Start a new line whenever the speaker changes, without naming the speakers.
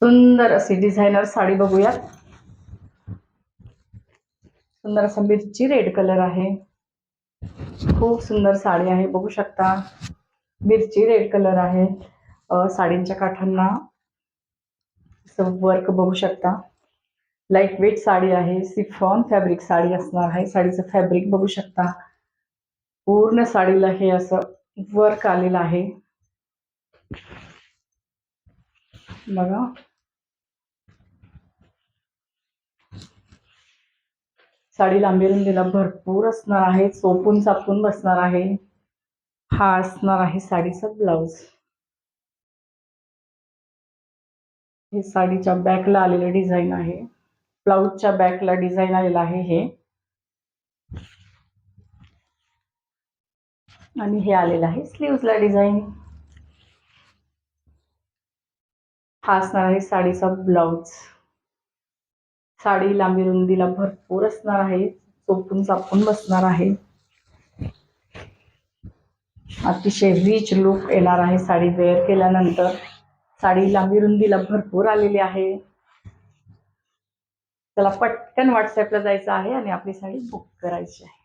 सुंदर अशी डिझायनर साडी बघूयात. सुंदर असा मिरची रेड कलर आहे. खूप सुंदर साडी आहे, बघू शकता. मिरची रेड कलर आहे. साडींच्या काठांना वर्क बघू शकता. लाईट वेट साडी आहे. सिफॉन फॅब्रिक साडी असणार आहे. साडीचं फॅब्रिक बघू शकता. पूर्ण साडीला हे असं वर्क आलेलं आहे बघा. साडी लांबी रुंदीला भरपूर असणार आहे. चोपून चापून बसणार आहे. हा असणार आहे साडीचा ब्लाउज. हे साडीच्या बॅकला आलेलं डिझाईन आहे. ब्लाउजच्या बॅकला डिझाईन आलेलं आहे हे. आणि हे आलेलं आहे स्लीव्हजला डिझाईन. हा असणार आहे साडीचा ब्लाउज. साडी लांबी रुंदीला भरपूर असणार आहे. चोपून चापून बसणार आहे. अतिशय रिच लुक येणार आहे साडी वेअर केल्यानंतर. साडी लांबी रुंदीला भरपूर आलेली आहे. त्याला पटकन व्हॉट्सअपला जायचं आहे आणि आपली साडी बुक करायची आहे.